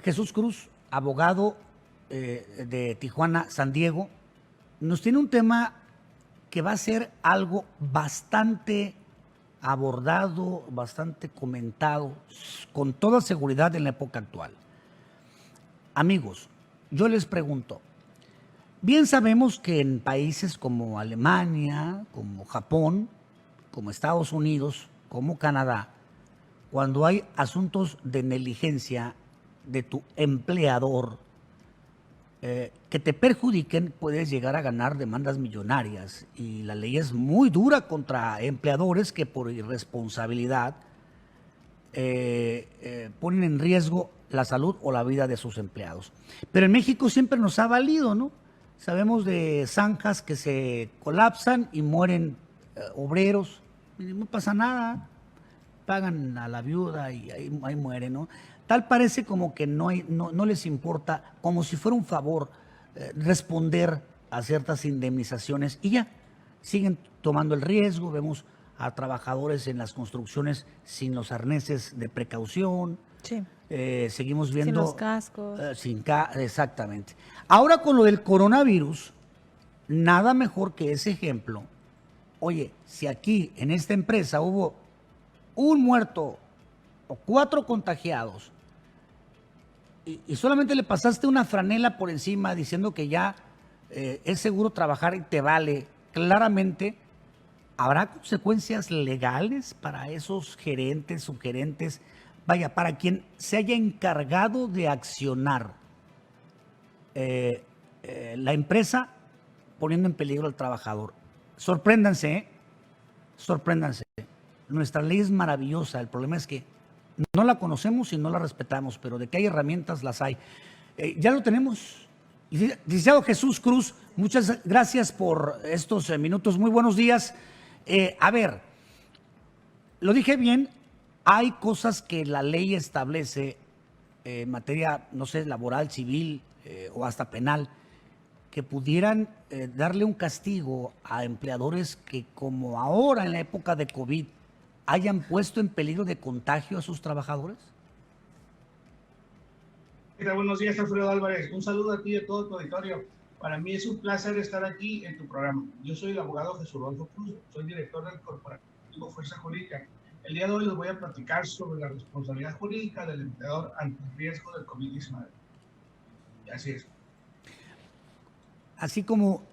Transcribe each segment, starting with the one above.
Jesús Cruz, abogado de Tijuana, San Diego, nos tiene un tema que va a ser algo bastante abordado, bastante comentado, con toda seguridad en la época actual. Amigos, yo les pregunto, bien sabemos que en países como Alemania, como Japón, como Estados Unidos, como Canadá, cuando hay asuntos de negligencia de tu empleador que te perjudiquen, puedes llegar a ganar demandas millonarias. Y la ley es muy dura contra empleadores que por irresponsabilidad ponen en riesgo la salud o la vida de sus empleados. Pero en México siempre nos ha valido, ¿no? Sabemos de zanjas que se colapsan y mueren obreros, y no pasa nada, pagan a la viuda y ahí muere, ¿no? Tal parece como que no les importa, como si fuera un favor, responder a ciertas indemnizaciones y ya, siguen tomando el riesgo. Vemos a trabajadores en las construcciones sin los arneses de precaución. Sí. Seguimos Sin los viendo cascos. exactamente. Ahora con lo del coronavirus, nada mejor que ese ejemplo. Oye, si aquí en esta empresa hubo un muerto o 4 contagiados y solamente le pasaste una franela por encima diciendo que ya es seguro trabajar y te vale, claramente habrá consecuencias legales para esos gerentes, subgerentes, vaya, para quien se haya encargado de accionar la empresa poniendo en peligro al trabajador. Sorpréndanse, ¿eh? Sorpréndanse. Nuestra ley es maravillosa, el problema es que no la conocemos y no la respetamos, pero de que hay herramientas, las hay. Ya lo tenemos. Licenciado Jesús Cruz, muchas gracias por estos minutos. Muy buenos días. A ver, lo dije bien, hay cosas que la ley establece en materia, no sé, laboral, civil o hasta penal, que pudieran darle un castigo a empleadores que, como ahora en la época de COVID, hayan puesto en peligro de contagio a sus trabajadores? Buenos días, Alfredo Álvarez. Un saludo a ti y a todo tu auditorio. Para mí es un placer estar aquí en tu programa. Yo soy el abogado Jesús Rodolfo Cruz, soy director del corporativo Fuerza Jurídica. El día de hoy les voy a platicar sobre la responsabilidad jurídica del empleador ante el riesgo del COVID-19. Así es. Así como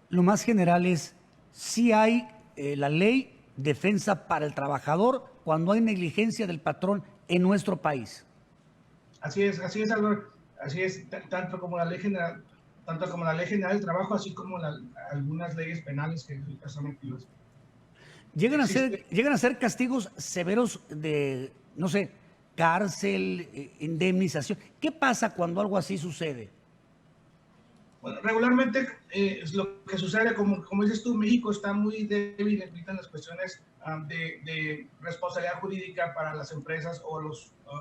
lo más general es, sí hay la ley defensa para el trabajador cuando hay negligencia del patrón en nuestro país. Así es, Álvaro. Así es, tanto como la ley general del trabajo, así como algunas leyes penales que son activas. Llegan a ser castigos severos de, no sé, cárcel, indemnización. ¿Qué pasa cuando algo así sucede? Bueno, regularmente lo que sucede, como dices tú, México está muy débil en las cuestiones de responsabilidad jurídica para las empresas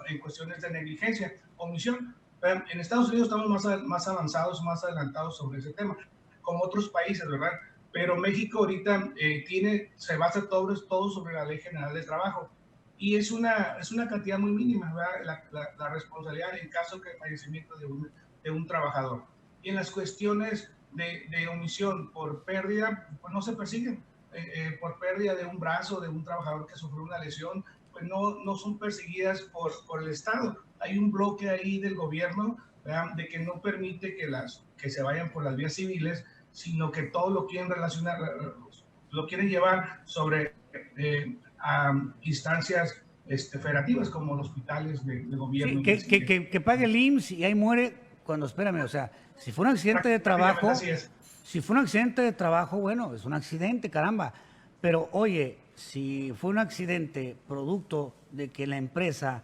en cuestiones de negligencia, omisión. En Estados Unidos estamos más avanzados, más adelantados sobre ese tema, como otros países, ¿verdad? Pero México ahorita se basa todo sobre la Ley General del Trabajo y es una cantidad muy mínima, ¿verdad? La responsabilidad en caso de fallecimiento de un trabajador. Y en las cuestiones de omisión por pérdida, pues no se persiguen. Por pérdida de un brazo de un trabajador que sufrió una lesión, pues no son perseguidas por el Estado. Hay un bloque ahí del gobierno, ¿verdad?, de que no permite que se vayan por las vías civiles, sino que todo lo quieren relacionar, lo quieren llevar sobre a instancias federativas como los hospitales de gobierno. Sí, que pague el IMSS y ahí muere cuando, espérame, o sea, si fue un accidente de trabajo, bueno, es un accidente, caramba. Pero oye, si fue un accidente producto de que la empresa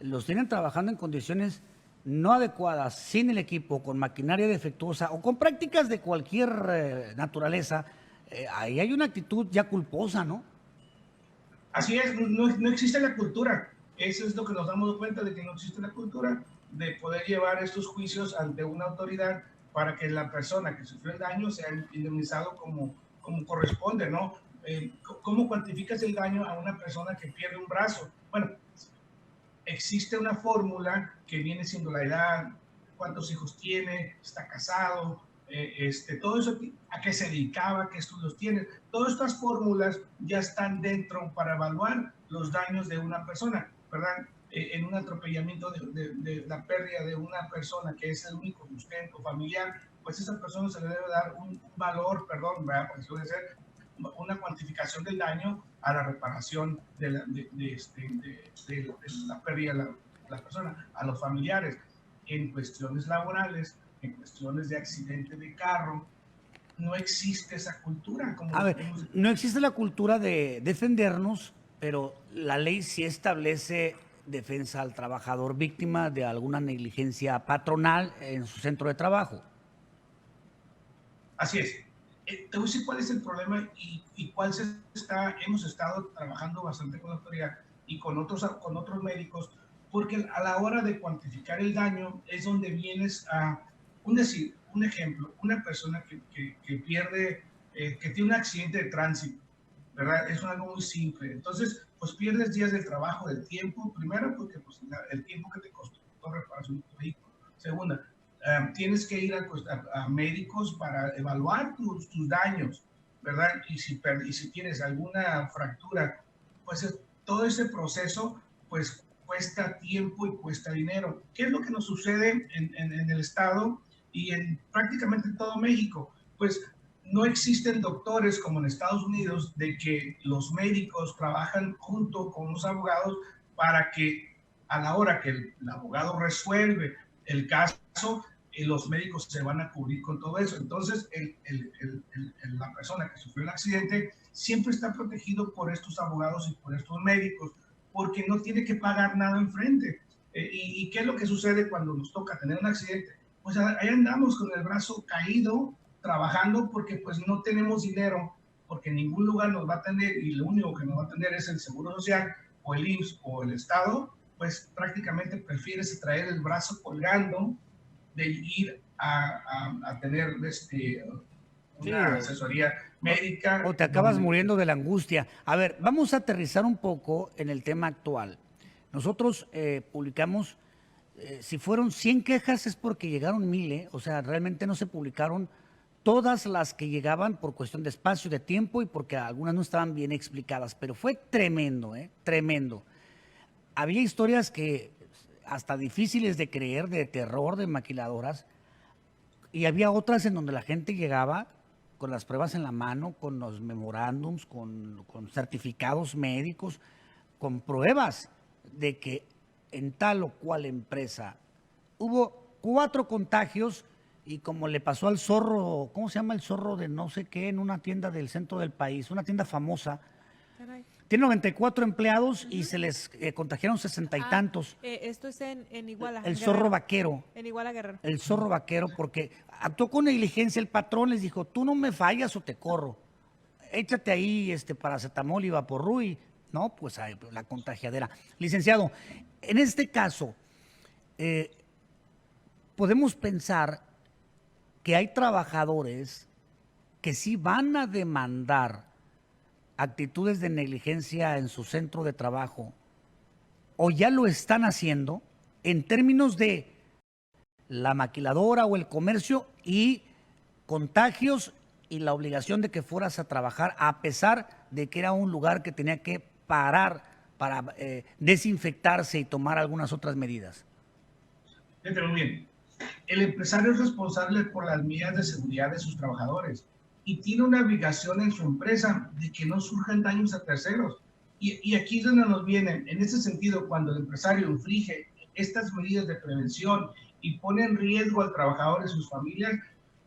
los tienen trabajando en condiciones no adecuadas, sin el equipo, con maquinaria defectuosa o con prácticas de cualquier naturaleza, ahí hay una actitud ya culposa, ¿no? Así es, no existe la cultura. Eso es lo que nos damos cuenta, de que no existe la cultura de poder llevar estos juicios ante una autoridad para que la persona que sufrió el daño sea indemnizado como corresponde, ¿no? ¿Cómo cuantificas el daño a una persona que pierde un brazo? Bueno, existe una fórmula que viene siendo la edad, cuántos hijos tiene, está casado, todo eso, a qué se dedicaba, qué estudios tiene. Todas estas fórmulas ya están dentro para evaluar los daños de una persona, ¿verdad? En un atropellamiento de la pérdida de una persona que es el único sustento familiar, pues a esa persona se le debe dar un valor, perdón, ¿verdad? Pues debe ser una cuantificación del daño a la reparación de la pérdida de la persona, a los familiares. En cuestiones laborales, en cuestiones de accidente de carro, no existe esa cultura. A ver, no existe la cultura de defendernos, pero la ley sí establece defensa al trabajador víctima de alguna negligencia patronal en su centro de trabajo. Así es. Te voy a decir cuál es el problema y cuál hemos estado trabajando bastante con la autoridad y con otros médicos, porque a la hora de cuantificar el daño es donde vienes a, un ejemplo, una persona que pierde, que tiene un accidente de tránsito, ¿verdad? Es algo muy simple. Entonces, pues pierdes días del trabajo, del tiempo, primero porque pues, el tiempo que te costó reparación de tu vehículo. Segunda, tienes que ir a médicos para evaluar tus daños, ¿verdad? Y si tienes alguna fractura, pues todo ese proceso, pues cuesta tiempo y cuesta dinero. ¿Qué es lo que nos sucede en el estado y en prácticamente todo México? Pues no existen doctores como en Estados Unidos de que los médicos trabajan junto con los abogados para que a la hora que el abogado resuelve el caso, los médicos se van a cubrir con todo eso. Entonces, la persona que sufrió el accidente siempre está protegido por estos abogados y por estos médicos, porque no tiene que pagar nada enfrente. ¿Y qué es lo que sucede cuando nos toca tener un accidente? Pues ahí andamos con el brazo caído, trabajando, porque pues no tenemos dinero, porque ningún lugar nos va a atender y lo único que nos va a atender es el Seguro Social o el IMSS o el Estado. Pues prácticamente prefieres traer el brazo colgando de ir a tener una asesoría médica. O te acabas muriendo de la angustia. A ver, vamos a aterrizar un poco en el tema actual. Nosotros publicamos, si fueron 100 quejas es porque llegaron 1000, o sea, realmente no se publicaron todas las que llegaban por cuestión de espacio, de tiempo y porque algunas no estaban bien explicadas, pero fue tremendo, tremendo. Había historias que hasta difíciles de creer, de terror, de maquiladoras, y había otras en donde la gente llegaba con las pruebas en la mano, con los memorándums, con certificados médicos, con pruebas de que en tal o cual empresa hubo 4 contagios y como le pasó al zorro, ¿cómo se llama el zorro de no sé qué en una tienda del centro del país, una tienda famosa? Caray. Tiene 94 empleados y se les contagiaron 60 y tantos. Esto es en Iguala. El zorro vaquero. En Iguala, Guerrero. El zorro vaquero, porque actuó con negligencia el patrón, les dijo, tú no me fallas o te corro. Échate ahí paracetamol y vaporru y no, pues la contagiadera. Licenciado, en este caso, podemos pensar que hay trabajadores que sí van a demandar actitudes de negligencia en su centro de trabajo o ya lo están haciendo en términos de la maquiladora o el comercio y contagios y la obligación de que fueras a trabajar a pesar de que era un lugar que tenía que parar para desinfectarse y tomar algunas otras medidas? Muy bien. El empresario es responsable por las medidas de seguridad de sus trabajadores y tiene una obligación en su empresa de que no surjan daños a terceros. Y aquí es donde nos viene, en ese sentido, cuando el empresario inflige estas medidas de prevención y pone en riesgo al trabajador y sus familias,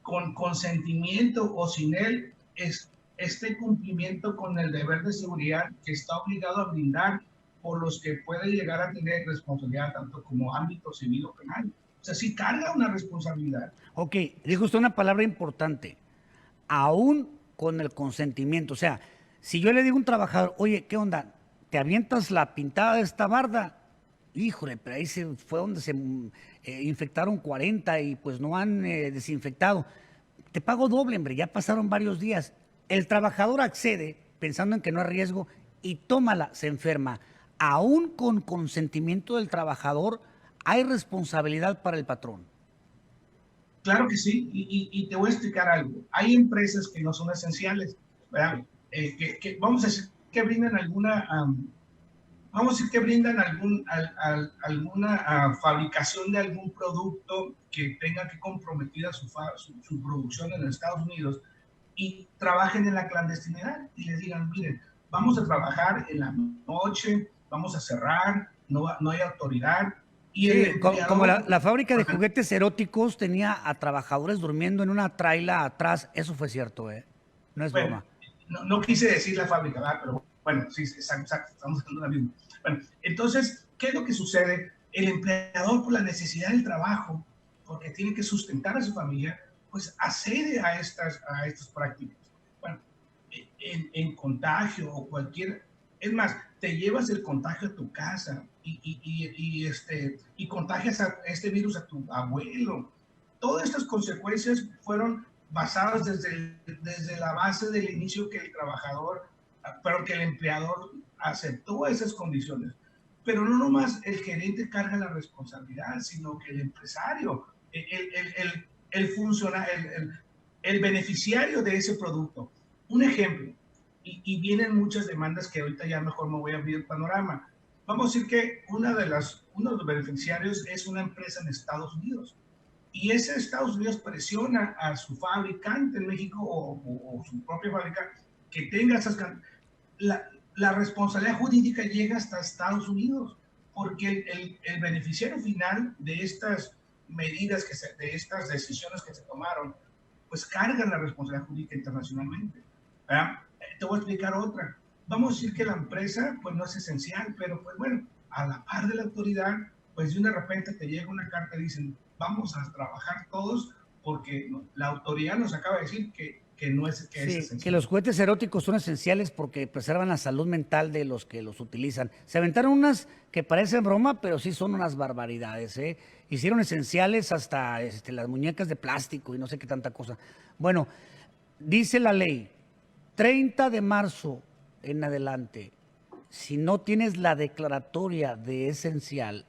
con consentimiento o sin él, es este cumplimiento con el deber de seguridad que está obligado a brindar por los que puede llegar a tener responsabilidad tanto como ámbito civil o penal. O sea, sí carga una responsabilidad. Ok, dijo usted una palabra importante. Aún con el consentimiento. O sea, si yo le digo a un trabajador, oye, ¿qué onda? ¿Te avientas la pintada de esta barda? Híjole, pero ahí fue donde se infectaron 40 y pues no han desinfectado. Te pago doble, hombre, ya pasaron varios días. El trabajador accede pensando en que no hay riesgo y tómala, se enferma. aún con consentimiento del trabajador, hay responsabilidad para el patrón. Claro que sí, y te voy a explicar algo. Hay empresas que no son esenciales, ¿verdad? Que vamos a decir que brindan alguna, vamos a decir que brindan alguna fabricación de algún producto que tenga que comprometida su producción en los Estados Unidos y trabajen en la clandestinidad y les digan, miren, vamos a trabajar en la noche, vamos a cerrar, no hay autoridad. Y el Sí, como empleador, la fábrica de juguetes eróticos tenía a trabajadores durmiendo en una traila atrás, eso fue cierto, ¿eh? No es bueno, broma. no quise decir la fábrica, ¿verdad? Pero bueno, sí, exacto, estamos hablando de la misma. Bueno, entonces, ¿qué es lo que sucede? El empleador, por la necesidad del trabajo, porque tiene que sustentar a su familia, pues accede a estas prácticas. Bueno, en contagio o cualquier, es más, te llevas el contagio a tu casa y contagias este virus a tu abuelo. Todas estas consecuencias fueron basadas desde la base del inicio que el trabajador, pero que el empleador aceptó esas condiciones. Pero no nomás el gerente carga la responsabilidad, sino que el empresario, el beneficiario de ese producto. Un ejemplo, y vienen muchas demandas que ahorita ya mejor me voy a abrir el panorama. Vamos a decir que uno de los beneficiarios es una empresa en Estados Unidos y ese Estados Unidos presiona a su fabricante en México o su propia fábrica que tenga esas la responsabilidad jurídica llega hasta Estados Unidos porque el beneficiario final de estas medidas de estas decisiones que se tomaron pues cargan la responsabilidad jurídica internacionalmente, ¿verdad? Te voy a explicar otra. Vamos a decir que la empresa pues no es esencial, pero pues bueno, a la par de la autoridad, pues de repente te llega una carta y dicen, vamos a trabajar todos porque la autoridad nos acaba de decir que no es, que es Sí, esencial. que los juguetes eróticos son esenciales porque preservan la salud mental de los que los utilizan. Se aventaron unas que parecen broma, pero sí son unas barbaridades, ¿eh? Hicieron esenciales hasta las muñecas de plástico y no sé qué tanta cosa. Bueno, dice la ley, 30 de marzo en adelante, si no tienes la declaratoria de esencial,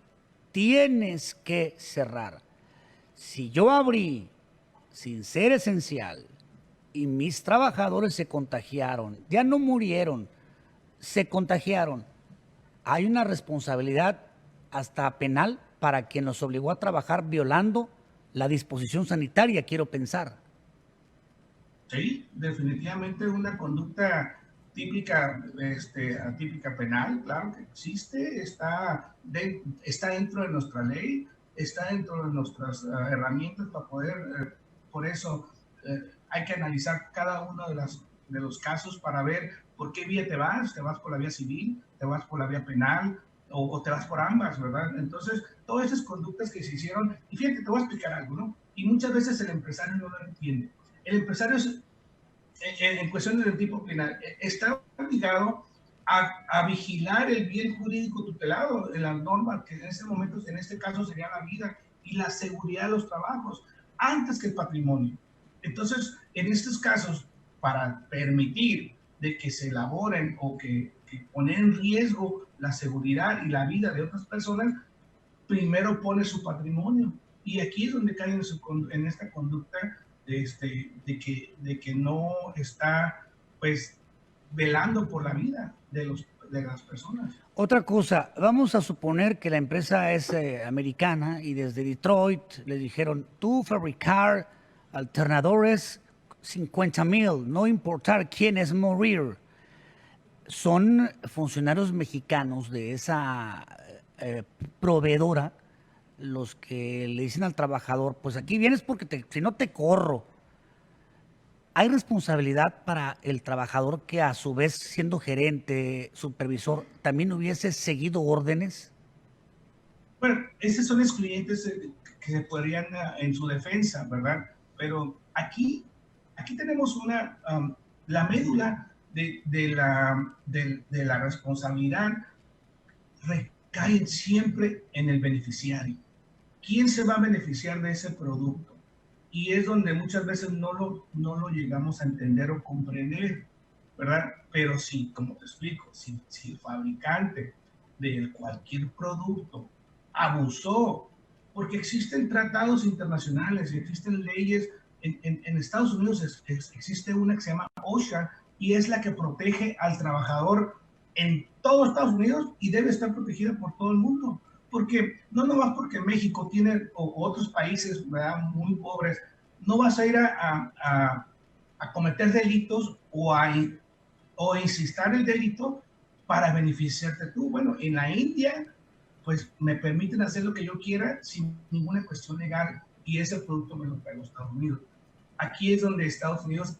tienes que cerrar. Si yo abrí sin ser esencial y mis trabajadores se contagiaron, ya no murieron, se contagiaron, hay una responsabilidad hasta penal para quien nos obligó a trabajar violando la disposición sanitaria, quiero pensar. Sí, definitivamente una conducta típica, atípica penal, claro que existe, está dentro de nuestra ley, está dentro de nuestras herramientas para poder, por eso hay que analizar cada uno de los casos para ver por qué vía te vas por la vía civil, te vas por la vía penal o te vas por ambas, ¿verdad? Entonces, todas esas conductas que se hicieron, y fíjate, te voy a explicar algo, ¿no? Y muchas veces el empresario no lo entiende. El empresario en cuestiones del tipo penal está obligado a vigilar el bien jurídico tutelado en las normas que en este momento, en este caso sería la vida y la seguridad de los trabajos antes que el patrimonio. Entonces, en estos casos, para permitir de que se elaboren o que poner en riesgo la seguridad y la vida de otras personas, primero pone su patrimonio. Y aquí es donde cae en esta conducta de que no está, pues, velando por la vida de las personas. Otra cosa, vamos a suponer que la empresa es americana y desde Detroit le dijeron, tú fabricar alternadores 50,000, no importar quién es morir. Son funcionarios mexicanos de esa proveedora los que le dicen al trabajador, pues aquí vienes porque si no te corro. ¿Hay responsabilidad para el trabajador que a su vez, siendo gerente, supervisor, también hubiese seguido órdenes? Bueno, esos son excluyentes que se podrían en su defensa, ¿verdad? Pero aquí tenemos la médula de la responsabilidad recae siempre en el beneficiario. ¿Quién se va a beneficiar de ese producto? Y es donde muchas veces no lo llegamos a entender o comprender, ¿verdad? Pero sí, como te explico, si el fabricante de cualquier producto abusó, porque existen tratados internacionales, existen leyes. En Estados Unidos existe una que se llama OSHA y es la que protege al trabajador en todo Estados Unidos y debe estar protegida por todo el mundo. Porque no nomás porque México tiene o otros países, ¿verdad?, muy pobres, no vas a ir a cometer delitos o insistar el delito para beneficiarte tú. Bueno, en la India, pues me permiten hacer lo que yo quiera sin ninguna cuestión legal y ese producto me lo traigo a Estados Unidos. Aquí es donde Estados Unidos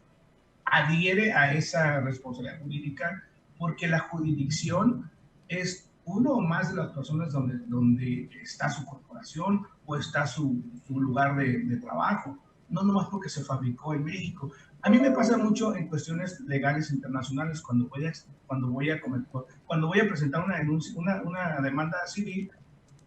adhiere a esa responsabilidad jurídica porque la jurisdicción es uno o más de las personas donde está su corporación o está su lugar de trabajo, no nomás porque se fabricó en México. A mí me pasa mucho en cuestiones legales internacionales cuando voy a presentar una denuncia, una demanda civil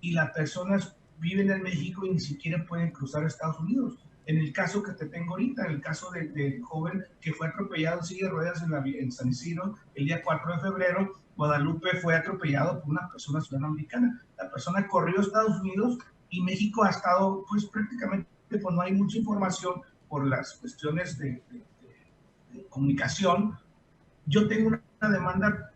y las personas viven en México y ni siquiera pueden cruzar a Estados Unidos. En el caso que te tengo ahorita, en el caso del joven que fue atropellado en silla de ruedas en San Isidro el día 4 de febrero, Guadalupe fue atropellado por una persona ciudadana americana. La persona corrió a Estados Unidos y México ha estado, pues prácticamente, pues no hay mucha información por las cuestiones de comunicación. Yo tengo una demanda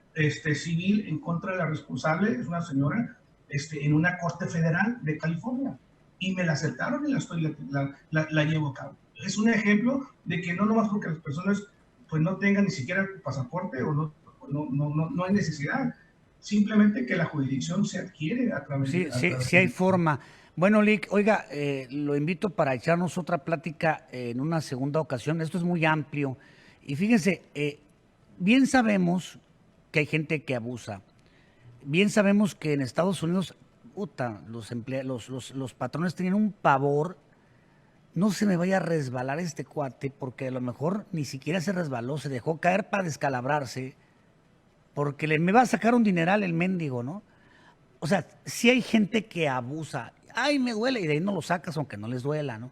civil en contra de la responsable, es una señora, en una corte federal de California. Y me la aceptaron y la llevo a cabo. Es un ejemplo de que no nomás porque las personas pues no tengan ni siquiera pasaporte o no hay necesidad, simplemente que la jurisdicción se adquiere a través Sí, de... sí, sí hay forma. Bueno, Lick, oiga, lo invito para echarnos otra plática en una segunda ocasión. Esto es muy amplio. Y fíjense, bien sabemos que hay gente que abusa. Bien sabemos que en Estados Unidos, puta, los patrones tienen un pavor. No se me vaya a resbalar este cuate, porque a lo mejor ni siquiera se resbaló, se dejó caer para descalabrarse, porque me va a sacar un dineral el mendigo, ¿no? O sea, sí hay gente que abusa. Ay, me duele, y de ahí no lo sacas aunque no les duela, ¿no?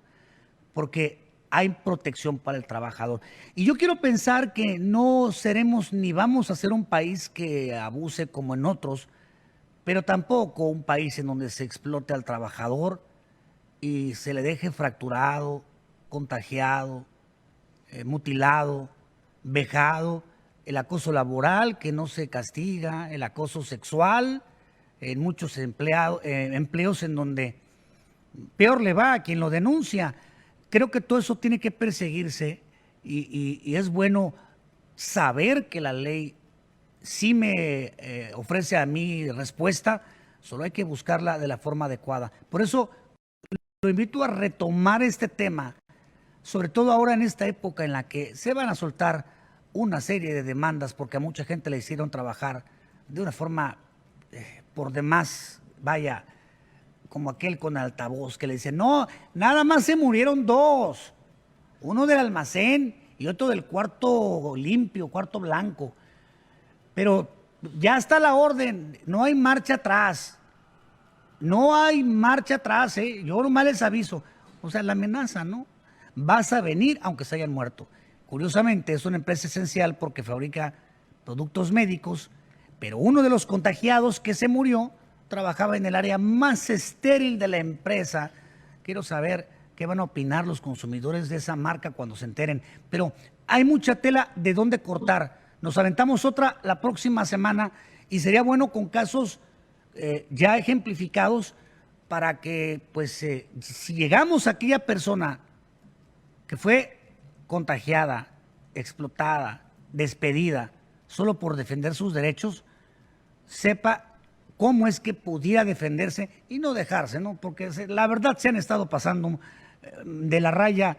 Porque hay protección para el trabajador. Y yo quiero pensar que no seremos ni vamos a ser un país que abuse como en otros, pero tampoco un país en donde se explote al trabajador y se le deje fracturado, contagiado, mutilado, vejado, el acoso laboral que no se castiga, el acoso sexual en muchos empleos en donde peor le va a quien lo denuncia. Creo que todo eso tiene que perseguirse y es bueno saber que la ley sí me ofrece a mí respuesta, solo hay que buscarla de la forma adecuada. Por eso lo invito a retomar este tema, sobre todo ahora en esta época en la que se van a soltar una serie de demandas porque a mucha gente le hicieron trabajar de una forma por demás, vaya, como aquel con altavoz que le dice, no, nada más se murieron dos, uno del almacén y otro del cuarto limpio, cuarto blanco, pero ya está la orden, no hay marcha atrás, no hay marcha atrás, yo nomás les aviso, o sea, la amenaza, ¿no? Vas a venir aunque se hayan muerto. Curiosamente, es una empresa esencial porque fabrica productos médicos, pero uno de los contagiados que se murió trabajaba en el área más estéril de la empresa. Quiero saber qué van a opinar los consumidores de esa marca cuando se enteren. Pero hay mucha tela de dónde cortar. Nos aventamos otra la próxima semana y sería bueno con casos ya ejemplificados para que, pues, si llegamos a aquella persona que fue contagiada, explotada, despedida, solo por defender sus derechos, sepa cómo es que pudiera defenderse y no dejarse, ¿no? Porque la verdad se han estado pasando de la raya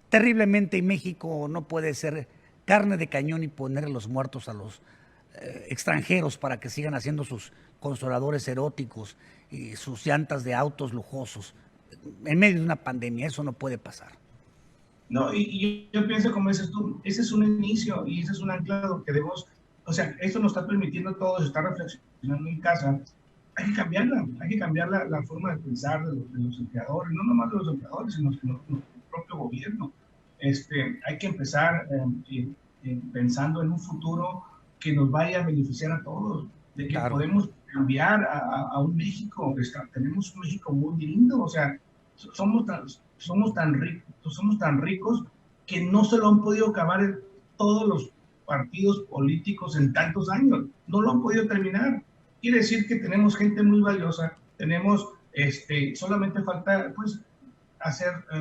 terriblemente y México no puede ser carne de cañón y poner los muertos a los extranjeros para que sigan haciendo sus consoladores eróticos y sus llantas de autos lujosos en medio de una pandemia. Eso no puede pasar. No, y yo pienso, como dices tú, ese es un inicio y ese es un anclado que debemos, o sea, esto nos está permitiendo a todos estar reflexionando en casa. Hay que cambiar la forma de pensar de los empleadores, no nomás de los empleadores, sino el propio gobierno. Hay que empezar pensando en un futuro que nos vaya a beneficiar a todos, de que Claro. podemos cambiar a un México. Tenemos un México muy lindo, o sea, somos tan ricos que no se lo han podido acabar todos los partidos políticos en tantos años, no lo han podido terminar. Quiere decir que tenemos gente muy valiosa, tenemos, solamente falta pues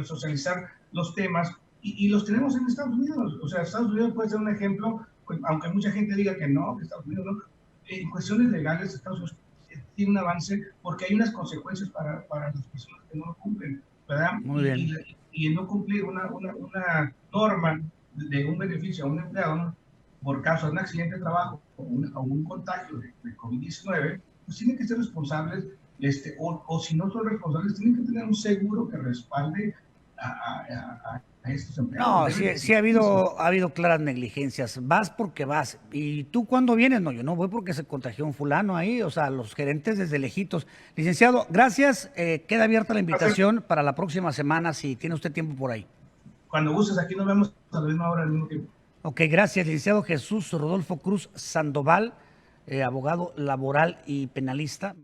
socializar los temas y los tenemos en Estados Unidos. O sea, Estados Unidos puede ser un ejemplo, pues, aunque mucha gente diga que no, que Estados Unidos no. En cuestiones legales, Estados Unidos tiene un avance porque hay unas consecuencias para las personas que no lo cumplen, ¿verdad? Muy bien. Y el no cumplir una norma de un beneficio a un empleado por causa de un accidente de trabajo o un contagio de COVID-19, pues tienen que ser responsables, o si no son responsables, tienen que tener un seguro que respalde a estos empleados. No, sí ha habido claras negligencias. Vas porque vas. ¿Y tú cuándo vienes? No, yo no voy porque se contagió un fulano ahí. O sea, los gerentes desde lejitos. Licenciado, gracias. Queda abierta la invitación para la próxima semana si tiene usted tiempo por ahí. Cuando gustes, aquí nos vemos a la misma hora, al mismo tiempo. Ok, gracias, licenciado Jesús Rodolfo Cruz Sandoval, abogado laboral y penalista.